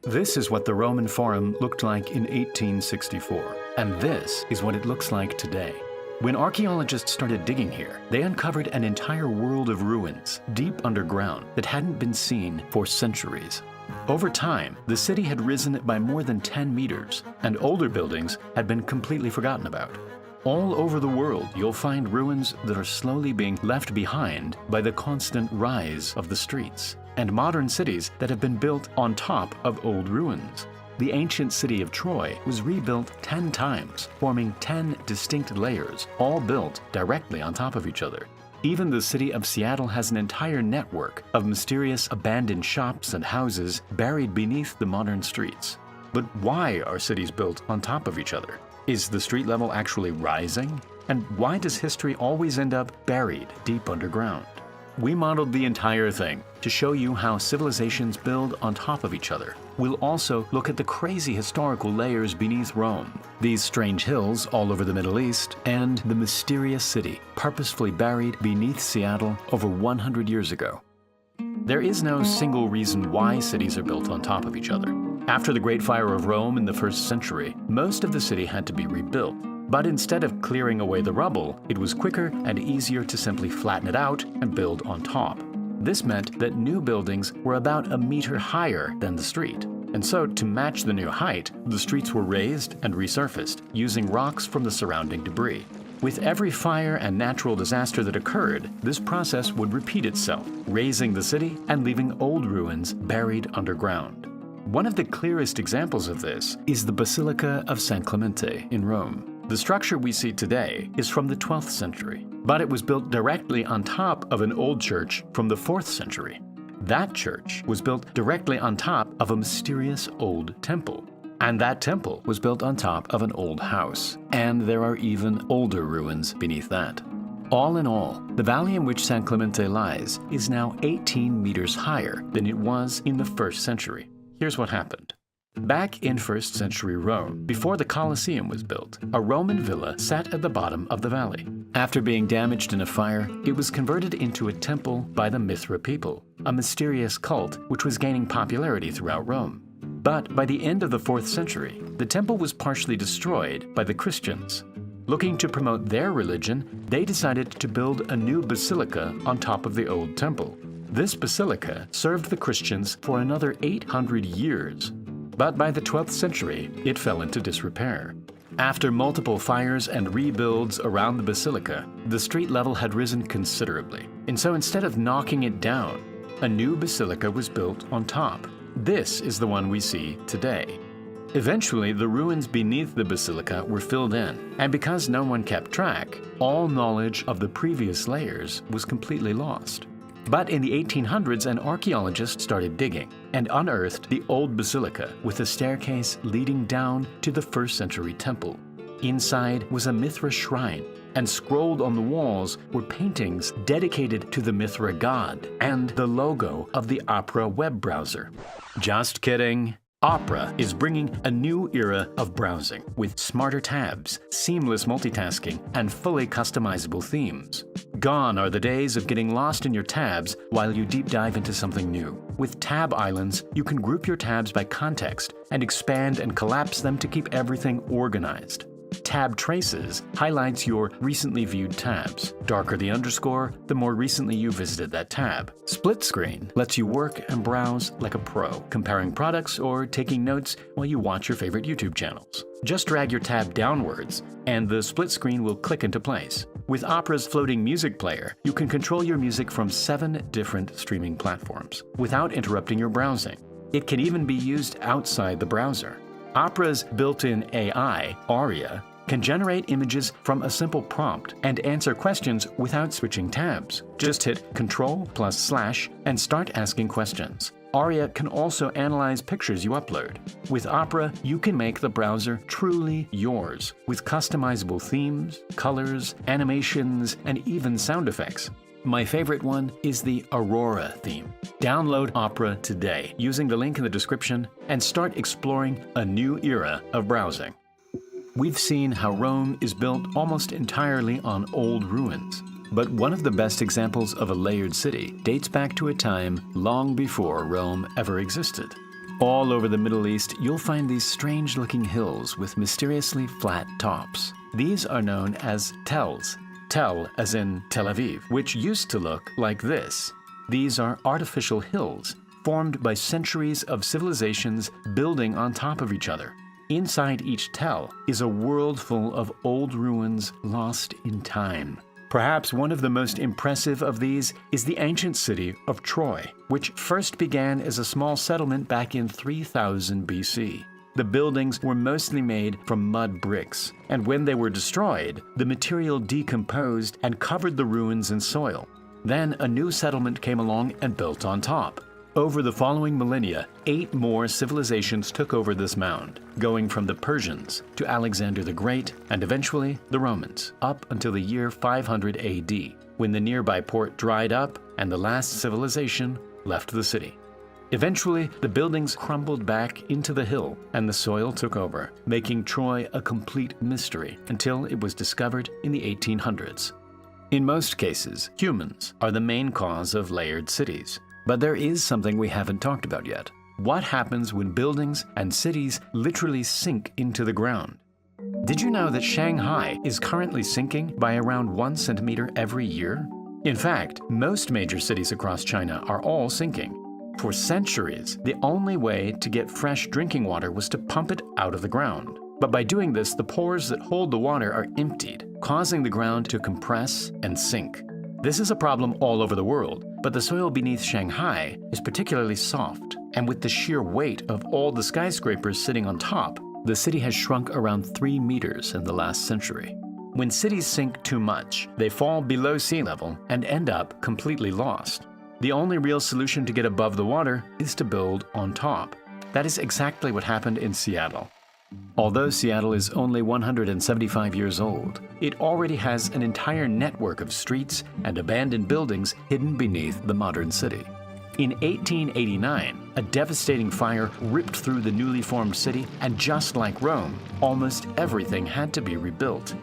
This is what the Roman Forum looked like in 1864, and this is what it looks like today. When archaeologists started digging here, they uncovered an entire world of ruins deep underground that hadn't been seen for centuries. Over time, the city had risen by more than 10 meters, and older buildings had been completely forgotten about. All over the world, you'll find ruins that are slowly being left behind by the constant rise of the streets, and modern cities that have been built on top of old ruins. The ancient city of Troy was rebuilt 10 times, forming 10 distinct layers, all built directly on top of each other. Even the city of Seattle has an entire network of mysterious abandoned shops and houses buried beneath the modern streets. But why are cities built on top of each other? Is the street level actually rising? And why does history always end up buried deep underground? We modeled the entire thing to show you how civilizations build on top of each other. We'll also look at the crazy historical layers beneath Rome, these strange hills all over the Middle East, and the mysterious city purposefully buried beneath Seattle over 100 years ago. There is no single reason why cities are built on top of each other. After the Great Fire of Rome in the 1st century, most of the city had to be rebuilt. But instead of clearing away the rubble, it was quicker and easier to simply flatten it out and build on top. This meant that new buildings were about a meter higher than the street. And so, to match the new height, the streets were raised and resurfaced, using rocks from the surrounding debris. With every fire and natural disaster that occurred, this process would repeat itself, raising the city and leaving old ruins buried underground. One of the clearest examples of this is the Basilica of San Clemente in Rome. The structure we see today is from the 12th century, but it was built directly on top of an old church from the 4th century. That church was built directly on top of a mysterious old temple. And that temple was built on top of an old house. And there are even older ruins beneath that. All in all, the valley in which San Clemente lies is now 18 meters higher than it was in the 1st century. Here's what happened. Back in 1st century Rome, before the Colosseum was built, a Roman villa sat at the bottom of the valley. After being damaged in a fire, it was converted into a temple by the Mithra people, a mysterious cult which was gaining popularity throughout Rome. But by the end of the 4th century, the temple was partially destroyed by the Christians. Looking to promote their religion, they decided to build a new basilica on top of the old temple. This basilica served the Christians for another 800 years. But by the 12th century, it fell into disrepair. After multiple fires and rebuilds around the basilica, the street level had risen considerably. And so instead of knocking it down, a new basilica was built on top. This is the one we see today. Eventually, the ruins beneath the basilica were filled in, and because no one kept track, all knowledge of the previous layers was completely lost. But in the 1800s, an archaeologist started digging and unearthed the old basilica with a staircase leading down to the 1st century temple. Inside was a Mithra shrine, and scrolled on the walls were paintings dedicated to the Mithra god and the logo of the Opera web browser. Just kidding. Opera is bringing a new era of browsing with smarter tabs, seamless multitasking, and fully customizable themes. Gone are the days of getting lost in your tabs while you deep dive into something new. With tab islands, you can group your tabs by context and expand and collapse them to keep everything organized. Tab traces highlights your recently viewed tabs. Darker the underscore, the more recently you visited that tab. Split screen lets you work and browse like a pro, comparing products or taking notes while you watch your favorite YouTube channels. Just drag your tab downwards, and the split screen will click into place. With Opera's floating music player, you can control your music from 7 different streaming platforms without interrupting your browsing. It can even be used outside the browser. Opera's built-in AI, Aria, can generate images from a simple prompt and answer questions without switching tabs. Just hit Ctrl+/ and start asking questions. Aria can also analyze pictures you upload. With Opera, you can make the browser truly yours, with customizable themes, colors, animations, and even sound effects. My favorite one is the Aurora theme. Download Opera today using the link in the description and start exploring a new era of browsing. We've seen how Rome is built almost entirely on old ruins. But one of the best examples of a layered city dates back to a time long before Rome ever existed. All over the Middle East, you'll find these strange-looking hills with mysteriously flat tops. These are known as tells. Tel as in Tel Aviv, which used to look like this. These are artificial hills formed by centuries of civilizations building on top of each other. Inside each tell is a world full of old ruins lost in time. Perhaps one of the most impressive of these is the ancient city of Troy, which first began as a small settlement back in 3000 BC. The buildings were mostly made from mud bricks, and when they were destroyed, the material decomposed and covered the ruins in soil. Then a new settlement came along and built on top. Over the following millennia, 8 more civilizations took over this mound, going from the Persians to Alexander the Great and eventually the Romans, up until the year 500 AD, when the nearby port dried up and the last civilization left the city. Eventually, the buildings crumbled back into the hill and the soil took over, making Troy a complete mystery until it was discovered in the 1800s. In most cases, humans are the main cause of layered cities. But there is something we haven't talked about yet. What happens when buildings and cities literally sink into the ground? Did you know that Shanghai is currently sinking by around 1 centimeter every year? In fact, most major cities across China are all sinking. For centuries, the only way to get fresh drinking water was to pump it out of the ground. But by doing this, the pores that hold the water are emptied, causing the ground to compress and sink. This is a problem all over the world, but the soil beneath Shanghai is particularly soft, and with the sheer weight of all the skyscrapers sitting on top, the city has shrunk around 3 meters in the last century. When cities sink too much, they fall below sea level and end up completely lost. The only real solution to get above the water is to build on top. That is exactly what happened in Seattle. Although Seattle is only 175 years old, it already has an entire network of streets and abandoned buildings hidden beneath the modern city. In 1889, a devastating fire ripped through the newly formed city, and just like Rome, almost everything had to be rebuilt.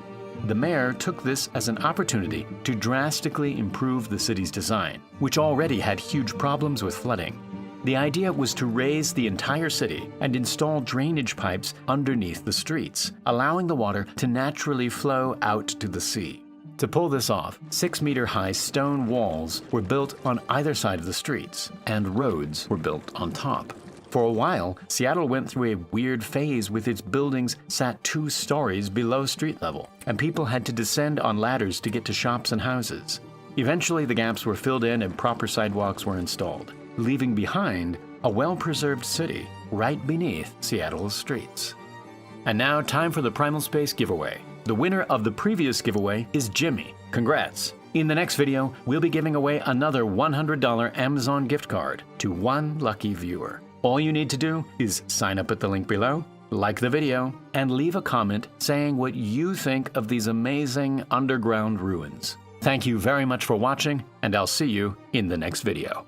The mayor took this as an opportunity to drastically improve the city's design, which already had huge problems with flooding. The idea was to raise the entire city and install drainage pipes underneath the streets, allowing the water to naturally flow out to the sea. To pull this off, 6-meter-high stone walls were built on either side of the streets, and roads were built on top. For a while, Seattle went through a weird phase with its buildings sat 2 stories below street level, and people had to descend on ladders to get to shops and houses. Eventually, the gaps were filled in and proper sidewalks were installed, leaving behind a well-preserved city right beneath Seattle's streets. And now, time for the Primal Space giveaway. The winner of the previous giveaway is Jimmy. Congrats! In the next video, we'll be giving away another $100 Amazon gift card to 1 lucky viewer. All you need to do is sign up at the link below, like the video, and leave a comment saying what you think of these amazing underground ruins. Thank you very much for watching, and I'll see you in the next video.